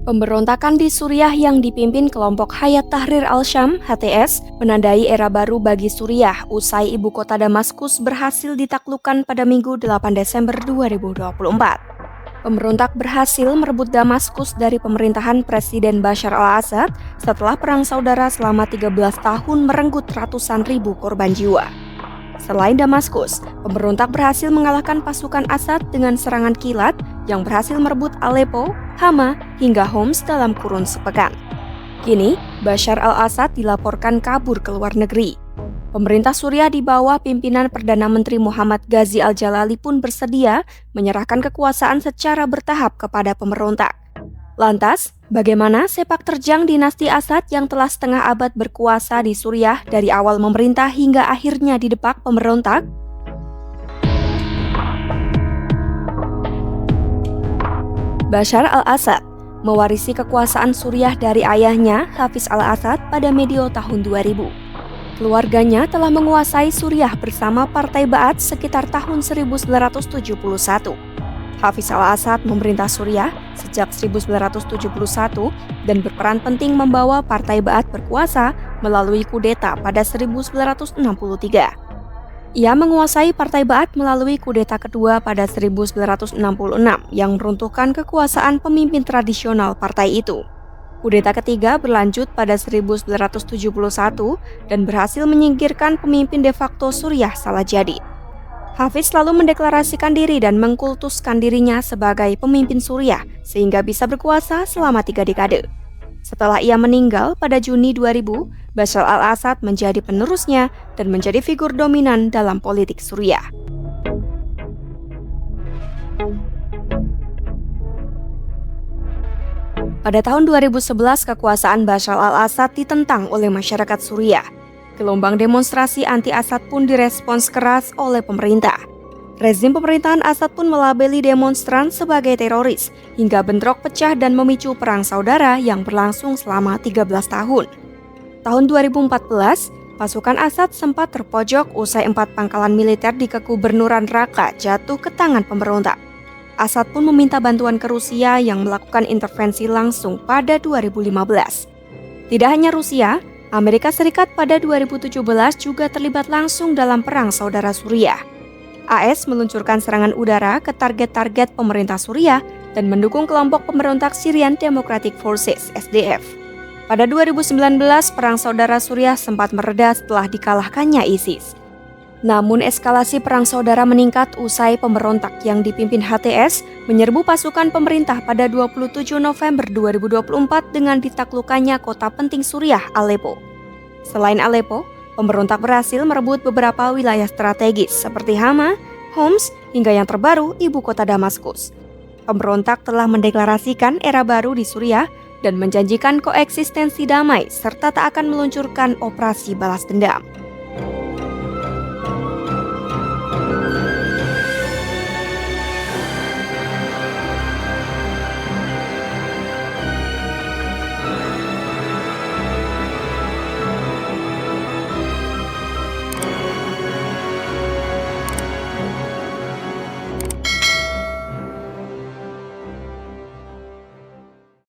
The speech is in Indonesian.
Pemberontakan di Suriah yang dipimpin kelompok Hayat Tahrir al-Syam (HTS) menandai era baru bagi Suriah usai ibu kota Damaskus berhasil ditaklukkan pada Minggu 8 Desember 2024. Pemberontak berhasil merebut Damaskus dari pemerintahan Presiden Bashar al-Assad setelah perang saudara selama 13 tahun merenggut ratusan ribu korban jiwa. Selain Damaskus, pemberontak berhasil mengalahkan pasukan Assad dengan serangan kilat yang berhasil merebut Aleppo, Hama, hingga Homs dalam kurun sepekan. Kini, Bashar al-Assad dilaporkan kabur ke luar negeri. Pemerintah Suriah di bawah pimpinan Perdana Menteri Muhammad Ghazi al-Jalali pun bersedia menyerahkan kekuasaan secara bertahap kepada pemberontak. Lantas, bagaimana sepak terjang dinasti Assad yang telah setengah abad berkuasa di Suriah dari awal memerintah hingga akhirnya didepak pemberontak? Bashar al-Assad mewarisi kekuasaan Suriah dari ayahnya, Hafiz al-Assad, pada medio tahun 2000. Keluarganya telah menguasai Suriah bersama Partai Ba'ath sekitar tahun 1971. Hafiz al-Assad memerintah Suriah sejak 1971 dan berperan penting membawa Partai Ba'ath berkuasa melalui kudeta pada 1963. Ia menguasai Partai Ba'ath melalui kudeta kedua pada 1966 yang meruntuhkan kekuasaan pemimpin tradisional partai itu. Kudeta ketiga berlanjut pada 1971 dan berhasil menyingkirkan pemimpin de facto Suriah Salah Jadid. Hafiz lalu mendeklarasikan diri dan mengkultuskan dirinya sebagai pemimpin Suriah sehingga bisa berkuasa selama 3 dekade. Setelah ia meninggal pada Juni 2000, Bashar al-Assad menjadi penerusnya dan menjadi figur dominan dalam politik Suriah. Pada tahun 2011, kekuasaan Bashar al-Assad ditentang oleh masyarakat Suriah. Gelombang demonstrasi anti-Assad pun direspons keras oleh pemerintah. Rezim pemerintahan Assad pun melabeli demonstran sebagai teroris, hingga bentrok pecah dan memicu perang saudara yang berlangsung selama 13 tahun. Tahun 2014, pasukan Assad sempat terpojok usai 4 pangkalan militer di kegubernuran Raqqa jatuh ke tangan pemberontak. Assad pun meminta bantuan ke Rusia yang melakukan intervensi langsung pada 2015. Tidak hanya Rusia, Amerika Serikat pada 2017 juga terlibat langsung dalam perang saudara Suriah. AS meluncurkan serangan udara ke target-target pemerintah Suriah dan mendukung kelompok pemberontak Syrian Democratic Forces (SDF). Pada 2019, perang saudara Suriah sempat mereda setelah dikalahkannya ISIS. Namun eskalasi perang saudara meningkat usai pemberontak yang dipimpin HTS menyerbu pasukan pemerintah pada 27 November 2024 dengan ditaklukkannya kota penting Suriah, Aleppo. Selain Aleppo, pemberontak berhasil merebut beberapa wilayah strategis seperti Hama, Homs, hingga yang terbaru ibu kota Damaskus. Pemberontak telah mendeklarasikan era baru di Suriah dan menjanjikan koeksistensi damai serta tak akan meluncurkan operasi balas dendam.